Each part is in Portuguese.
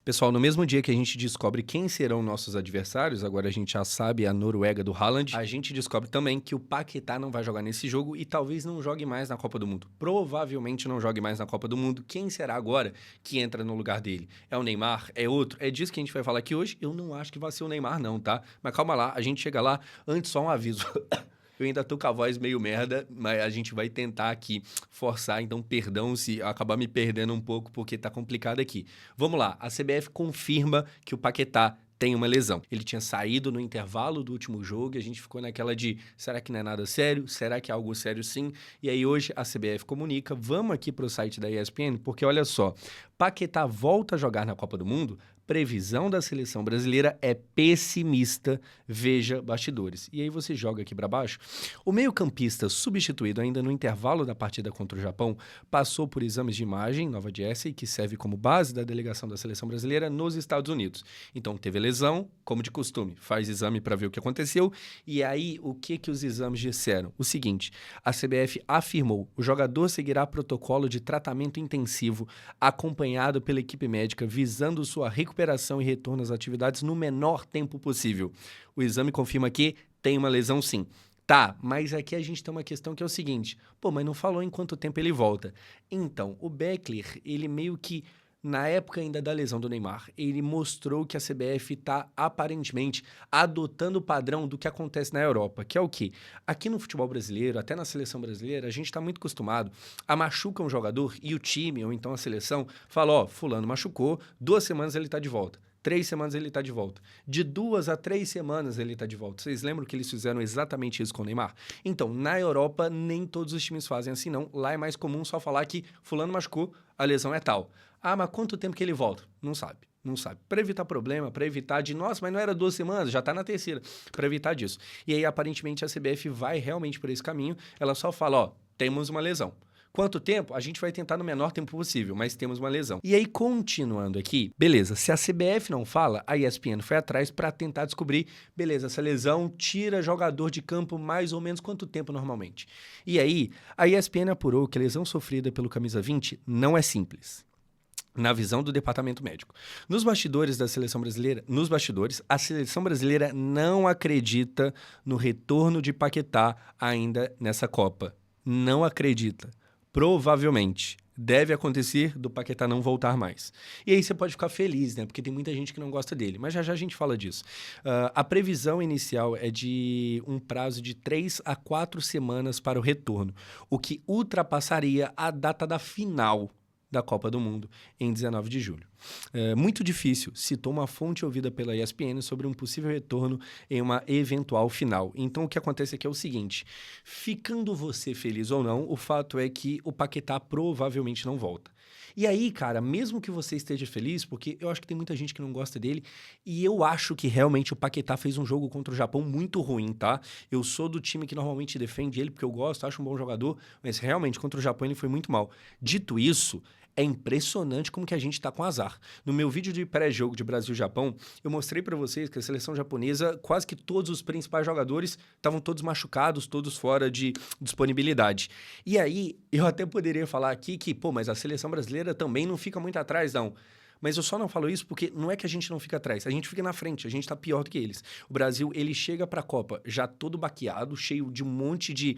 Pessoal, no mesmo dia que a gente descobre quem serão nossos adversários, agora a gente já sabe a Noruega do Haaland, a gente descobre também que o Paquetá não vai jogar nesse jogo e talvez não jogue mais na Copa do Mundo. Provavelmente não jogue mais na Copa do Mundo. Quem será agora que entra no lugar dele? É o Neymar? É outro? É disso que a gente vai falar aqui hoje? Eu não acho que vai ser o Neymar não, tá? Mas calma lá, a gente chega lá. Antes, só um aviso. Eu ainda tô com a voz meio merda, mas a gente vai tentar aqui forçar, então perdão se acabar me perdendo um pouco, porque tá complicado aqui. Vamos lá, a CBF confirma que o Paquetá tem uma lesão. Ele tinha saído no intervalo do último jogo e a gente ficou naquela de, será que não é nada sério? Será que é algo sério sim? E aí hoje a CBF comunica, vamos aqui pro site da ESPN, porque olha só, Paquetá volta a jogar na Copa do Mundo, previsão da seleção brasileira é pessimista, veja bastidores. E aí você joga aqui para baixo. O meio-campista substituído ainda no intervalo da partida contra o Japão passou por exames de imagem, Nova Jersey, que serve como base da delegação da seleção brasileira nos Estados Unidos. Então teve lesão, como de costume, faz exame para ver o que aconteceu. E aí o que os exames disseram? O seguinte, a CBF afirmou, o jogador seguirá protocolo de tratamento intensivo acompanhado pela equipe médica visando sua recuperação e retorno às atividades no menor tempo possível. O exame confirma que tem uma lesão sim. Tá, mas aqui a gente tem uma questão que é o seguinte, pô, mas não falou em quanto tempo ele volta. Então, o Beckler, ele meio que, na época ainda da lesão do Neymar, ele mostrou que a CBF está aparentemente adotando o padrão do que acontece na Europa, que é o quê? Aqui no futebol brasileiro, até na seleção brasileira, a gente está muito acostumado a machucar um jogador e o time, ou então a seleção, fala, ó, fulano machucou, 2 semanas ele está de volta. 3 semanas ele está de volta. De 2 a 3 semanas ele está de volta. Vocês lembram que eles fizeram exatamente isso com o Neymar? Então, na Europa, nem todos os times fazem assim, não. Lá é mais comum só falar que fulano machucou, a lesão é tal. Ah, mas quanto tempo que ele volta? Não sabe. Não sabe. Para evitar problema, para evitar de, nossa, mas não era 2 semanas, já está na terceira. Para evitar disso. E aí, aparentemente, a CBF vai realmente por esse caminho. Ela só fala, ó, temos uma lesão. Quanto tempo? A gente vai tentar no menor tempo possível, mas temos uma lesão. E aí, continuando aqui, beleza, se a CBF não fala, a ESPN foi atrás para tentar descobrir, beleza, essa lesão tira jogador de campo mais ou menos quanto tempo normalmente. E aí, a ESPN apurou que a lesão sofrida pelo camisa 20 não é simples. Na visão do departamento médico. Nos bastidores da seleção brasileira, a seleção brasileira não acredita no retorno de Paquetá ainda nessa Copa. Não acredita. Provavelmente deve acontecer do Paquetá não voltar mais. E aí você pode ficar feliz, né? Porque tem muita gente que não gosta dele. Mas já já a gente fala disso. A previsão inicial é de um prazo de 3 a 4 semanas para o retorno, o que ultrapassaria a data da final da Copa do Mundo, em 19 de julho. É muito difícil, citou uma fonte ouvida pela ESPN sobre um possível retorno em uma eventual final. Então, o que acontece aqui é o seguinte, ficando você feliz ou não, o fato é que o Paquetá provavelmente não volta. E aí, cara, mesmo que você esteja feliz, porque eu acho que tem muita gente que não gosta dele, e eu acho que realmente o Paquetá fez um jogo contra o Japão muito ruim, tá? Eu sou do time que normalmente defende ele, porque eu gosto, acho um bom jogador, mas realmente contra o Japão ele foi muito mal. Dito isso, é impressionante como que a gente tá com azar. No meu vídeo de pré-jogo de Brasil-Japão, eu mostrei para vocês que a seleção japonesa, quase que todos os principais jogadores estavam todos machucados, todos fora de disponibilidade. E aí, eu até poderia falar aqui que, pô, mas a seleção brasileira também não fica muito atrás, não. Mas eu só não falo isso porque não é que a gente não fica atrás, a gente fica na frente, a gente tá pior do que eles. O Brasil, ele chega pra Copa já todo baqueado, cheio de um monte de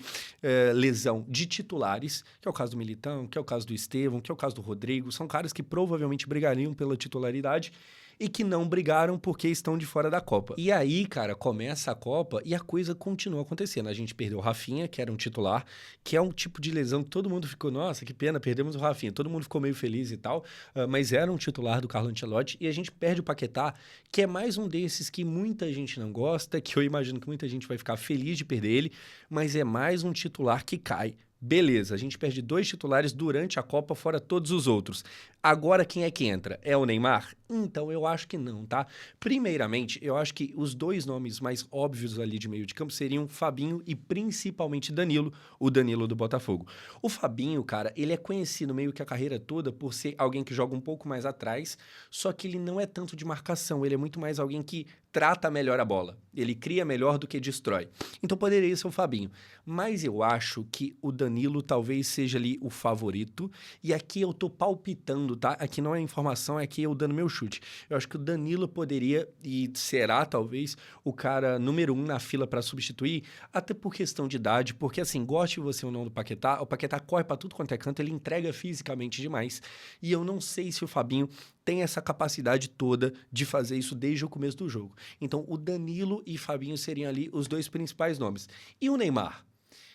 lesão de titulares, que é o caso do Militão, que é o caso do Estevão, que é o caso do Rodrigo, são caras que provavelmente brigariam pela titularidade e que não brigaram porque estão de fora da Copa. E aí, cara, começa a Copa e a coisa continua acontecendo. A gente perdeu o Rafinha, que era um titular, que é um tipo de lesão que todo mundo ficou, nossa, que pena, perdemos o Rafinha. Todo mundo ficou meio feliz e tal, mas era um titular do Carlo Ancelotti e a gente perde o Paquetá, que é mais um desses que muita gente não gosta, que eu imagino que muita gente vai ficar feliz de perder ele, mas é mais um titular que cai. Beleza, a gente perde 2 titulares durante a Copa, fora todos os outros. Agora quem é que entra? É o Neymar? Então eu acho que não, tá? Primeiramente, eu acho que os 2 nomes mais óbvios ali de meio de campo seriam Fabinho e principalmente Danilo, o Danilo do Botafogo. O Fabinho, cara, ele é conhecido meio que a carreira toda por ser alguém que joga um pouco mais atrás, só que ele não é tanto de marcação, ele é muito mais alguém que trata melhor a bola. Ele cria melhor do que destrói. Então poderia ser o Fabinho. Mas eu acho que o Danilo Danilo talvez seja ali o favorito. E aqui eu tô palpitando, tá? Aqui não é informação, é aqui eu dando meu chute. Eu acho que o Danilo poderia, e será talvez, o cara número 1 na fila para substituir, até por questão de idade, porque assim, goste você ou não do Paquetá, o Paquetá corre para tudo quanto é canto, ele entrega fisicamente demais. E eu não sei se o Fabinho tem essa capacidade toda de fazer isso desde o começo do jogo. Então, o Danilo e Fabinho seriam ali os dois principais nomes. E o Neymar?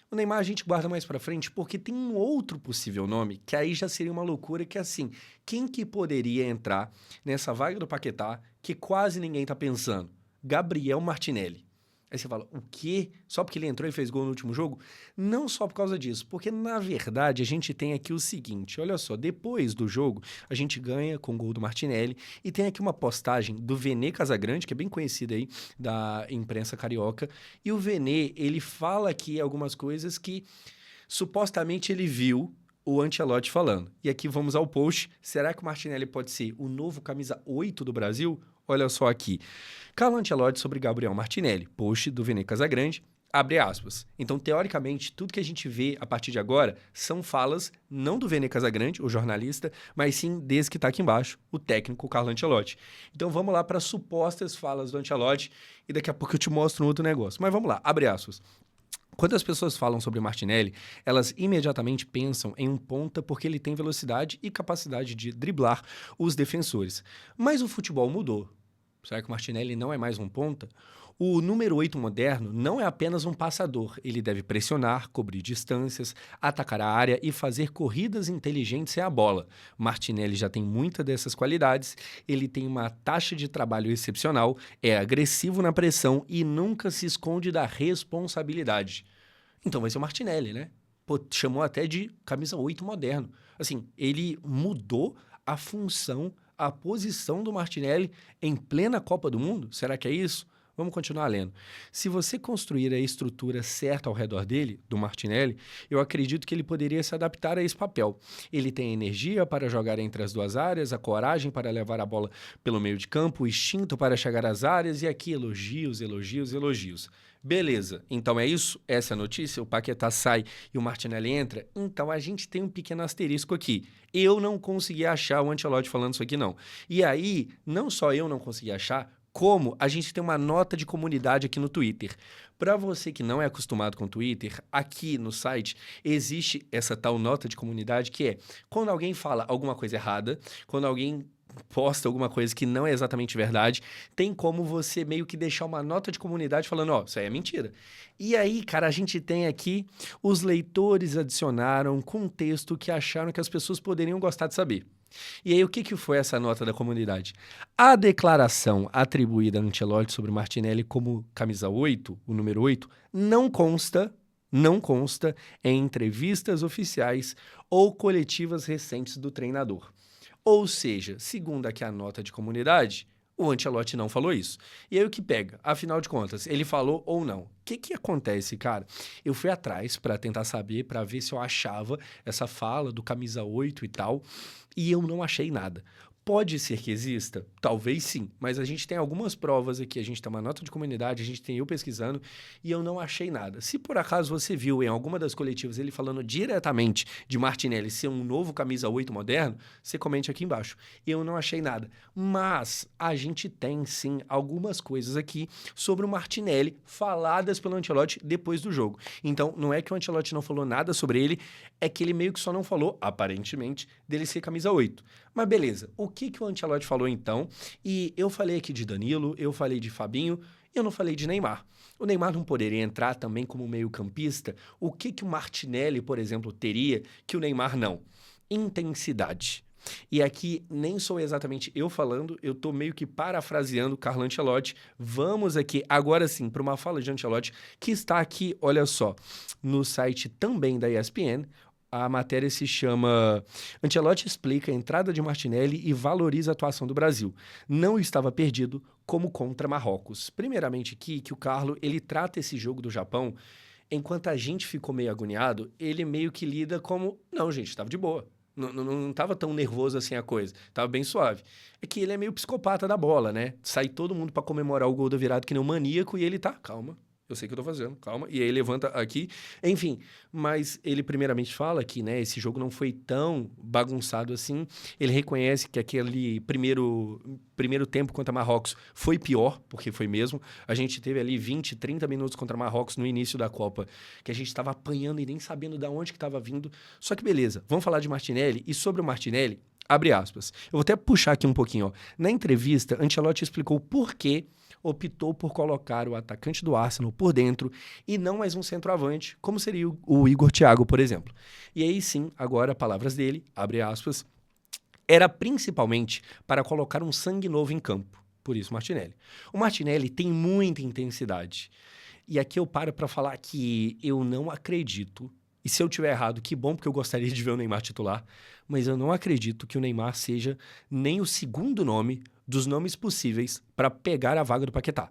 O Neymar a gente guarda mais pra frente porque tem um outro possível nome que aí já seria uma loucura, que é assim, quem que poderia entrar nessa vaga do Paquetá que quase ninguém tá pensando? Gabriel Martinelli. Aí você fala, o quê? Só porque ele entrou e fez gol no último jogo? Não só por causa disso, porque na verdade a gente tem aqui o seguinte, olha só, depois do jogo a gente ganha com o gol do Martinelli e tem aqui uma postagem do Vene Casagrande, que é bem conhecido aí da imprensa carioca, e o Vene, ele fala aqui algumas coisas que supostamente ele viu o Ancelotti falando. E aqui vamos ao post, será que o Martinelli pode ser o novo camisa 8 do Brasil? Olha só aqui. Carlo Ancelotti sobre Gabriel Martinelli, post do Vene Casagrande, abre aspas. Então, teoricamente, tudo que a gente vê a partir de agora são falas não do Vene Casagrande, o jornalista, mas sim desse que está aqui embaixo, o técnico Carlo Ancelotti. Então, vamos lá para as supostas falas do Ancelotti e daqui a pouco eu te mostro um outro negócio. Mas vamos lá, abre aspas. Quando as pessoas falam sobre Martinelli, elas imediatamente pensam em um ponta porque ele tem velocidade e capacidade de driblar os defensores. Mas o futebol mudou. Será que o Martinelli não é mais um ponta? O número 8 moderno não é apenas um passador. Ele deve pressionar, cobrir distâncias, atacar a área e fazer corridas inteligentes sem a bola. Martinelli já tem muitas dessas qualidades, ele tem uma taxa de trabalho excepcional, é agressivo na pressão e nunca se esconde da responsabilidade. Então vai ser o Martinelli, né? Pô, chamou até de camisa 8 moderno. Assim, ele mudou a função, a posição do Martinelli em plena Copa do Mundo? Será que é isso? Vamos continuar lendo. Se você construir a estrutura certa ao redor dele, do Martinelli, eu acredito que ele poderia se adaptar a esse papel. Ele tem energia para jogar entre as duas áreas, a coragem para levar a bola pelo meio de campo, o instinto para chegar às áreas e aqui elogios, elogios, elogios. Beleza, então é isso? Essa é a notícia? O Paquetá sai e o Martinelli entra? Então a gente tem um pequeno asterisco aqui. Eu não consegui achar o Ancelotti falando isso aqui, não. E aí, não só eu não consegui achar, como a gente tem uma nota de comunidade aqui no Twitter. Para você que não é acostumado com o Twitter, aqui no site existe essa tal nota de comunidade que é quando alguém fala alguma coisa errada, quando alguém posta alguma coisa que não é exatamente verdade, tem como você meio que deixar uma nota de comunidade falando, ó, isso aí é mentira. E aí, cara, a gente tem aqui, os leitores adicionaram contexto que acharam que as pessoas poderiam gostar de saber. E aí, o que foi essa nota da comunidade? A declaração atribuída a Ancelotti sobre Martinelli como camisa 8, o número 8, não consta em entrevistas oficiais ou coletivas recentes do treinador. Ou seja, segundo aqui a nota de comunidade, o Ancelotti não falou isso. E aí o que pega? Afinal de contas, ele falou ou não? O que acontece, cara? Eu fui atrás para tentar saber, para ver se eu achava essa fala do camisa 8 e tal, e eu não achei nada. Pode ser que exista? Talvez sim, mas a gente tem algumas provas aqui, a gente tem uma nota de comunidade, a gente tem eu pesquisando e eu não achei nada. Se por acaso você viu em alguma das coletivas ele falando diretamente de Martinelli ser um novo camisa 8 moderno, você comente aqui embaixo. Eu não achei nada, mas a gente tem sim algumas coisas aqui sobre o Martinelli faladas pelo Ancelotti depois do jogo. Então não é que o Ancelotti não falou nada sobre ele, é que ele meio que só não falou, aparentemente, dele ser camisa 8. Mas beleza, o que o Ancelotti falou então? E eu falei aqui de Danilo, eu falei de Fabinho, eu não falei de Neymar. O Neymar não poderia entrar também como meio-campista? O que o Martinelli, por exemplo, teria que o Neymar não? Intensidade. E aqui nem sou exatamente eu falando, eu tô meio que parafraseando o Carlo Ancelotti. Vamos aqui, agora sim, para uma fala de Ancelotti, que está aqui, olha só, no site também da ESPN. A matéria se chama Ancelotti explica a entrada de Martinelli e valoriza a atuação do Brasil. Não estava perdido como contra Marrocos. Primeiramente aqui, que o Carlo, ele trata esse jogo do Japão, enquanto a gente ficou meio agoniado, ele meio que lida como, não gente, estava de boa. Não estava tão nervoso assim a coisa, estava bem suave. É que ele é meio psicopata da bola, né? Sai todo mundo para comemorar o gol da virada que nem um maníaco e ele tá, calma. Eu sei o que eu tô fazendo, calma. E aí levanta aqui. Enfim, mas ele primeiramente fala que, né, esse jogo não foi tão bagunçado assim. Ele reconhece que aquele primeiro tempo contra Marrocos foi pior, porque foi mesmo. A gente teve ali 20, 30 minutos contra Marrocos no início da Copa, que a gente estava apanhando e nem sabendo de onde que estava vindo. Só que beleza, vamos falar de Martinelli. E sobre o Martinelli, abre aspas. Eu vou até puxar aqui um pouquinho, ó. Na entrevista, Ancelotti explicou por que optou por colocar o atacante do Arsenal por dentro e não mais um centroavante, como seria o Igor Thiago, por exemplo. E aí sim, agora palavras dele, abre aspas, era principalmente para colocar um sangue novo em campo. Por isso, Martinelli. O Martinelli tem muita intensidade. E aqui eu paro para falar que eu não acredito, e se eu tiver errado, que bom, porque eu gostaria de ver o Neymar titular, mas eu não acredito que o Neymar seja nem o segundo nome dos nomes possíveis para pegar a vaga do Paquetá.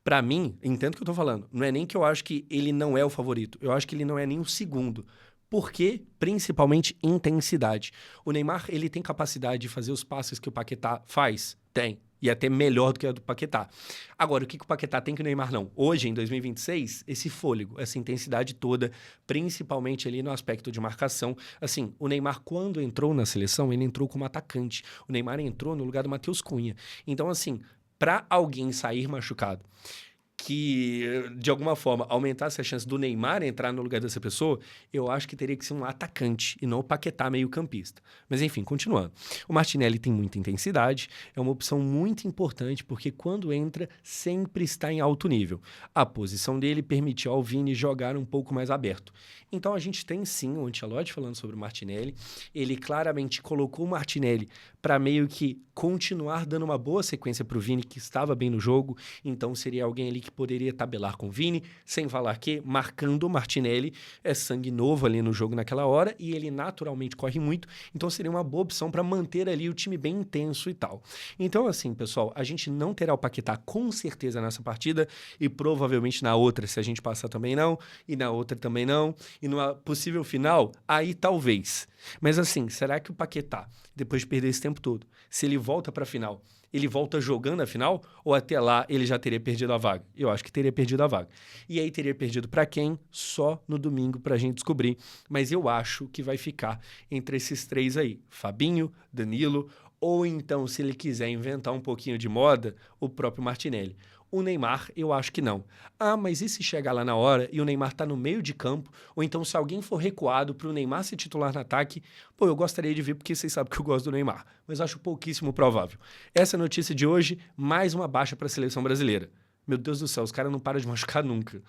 Para mim, entendo o que eu tô falando, não é nem que eu acho que ele não é o favorito, eu acho que ele não é nem o segundo. Porque, principalmente, intensidade. O Neymar, ele tem capacidade de fazer os passes que o Paquetá faz? Tem. E até melhor do que a do Paquetá. Agora, o que o Paquetá tem que o Neymar não? Hoje, em 2026, esse fôlego, essa intensidade toda, principalmente ali no aspecto de marcação. Assim, o Neymar, quando entrou na seleção, ele entrou como atacante. O Neymar entrou no lugar do Matheus Cunha. Então, assim, para alguém sair machucado, que, de alguma forma, aumentasse a chance do Neymar entrar no lugar dessa pessoa, eu acho que teria que ser um atacante e não o Paquetá meio campista. Mas, enfim, continuando. O Martinelli tem muita intensidade, é uma opção muito importante, porque quando entra, sempre está em alto nível. A posição dele permitiu ao Vini jogar um pouco mais aberto. Então, a gente tem, sim, o Ancelotti falando sobre o Martinelli. Ele claramente colocou o Martinelli para meio que continuar dando uma boa sequência para o Vini, que estava bem no jogo. Então, seria alguém ali que poderia tabelar com o Vini, sem falar que, marcando o Martinelli, é sangue novo ali no jogo naquela hora, e ele naturalmente corre muito, então seria uma boa opção para manter ali o time bem intenso e tal. Então, assim, pessoal, a gente não terá o Paquetá com certeza nessa partida, e provavelmente na outra, se a gente passar também não, e na outra também não, e numa possível final, aí talvez. Mas assim, será que o Paquetá, depois de perder esse tempo todo, se ele volta para a final, ele volta jogando a final ou até lá ele já teria perdido a vaga? Eu acho que teria perdido a vaga. E aí teria perdido para quem? Só no domingo para a gente descobrir. Mas eu acho que vai ficar entre esses três aí. Fabinho, Danilo ou então, se ele quiser inventar um pouquinho de moda, o próprio Martinelli. O Neymar, eu acho que não. Ah, mas e se chegar lá na hora e o Neymar tá no meio de campo? Ou então se alguém for recuado para o Neymar se titular no ataque? Pô, eu gostaria de ver porque vocês sabem que eu gosto do Neymar. Mas acho pouquíssimo provável. Essa é a notícia de hoje, mais uma baixa para a seleção brasileira. Meu Deus do céu, os caras não param de machucar nunca.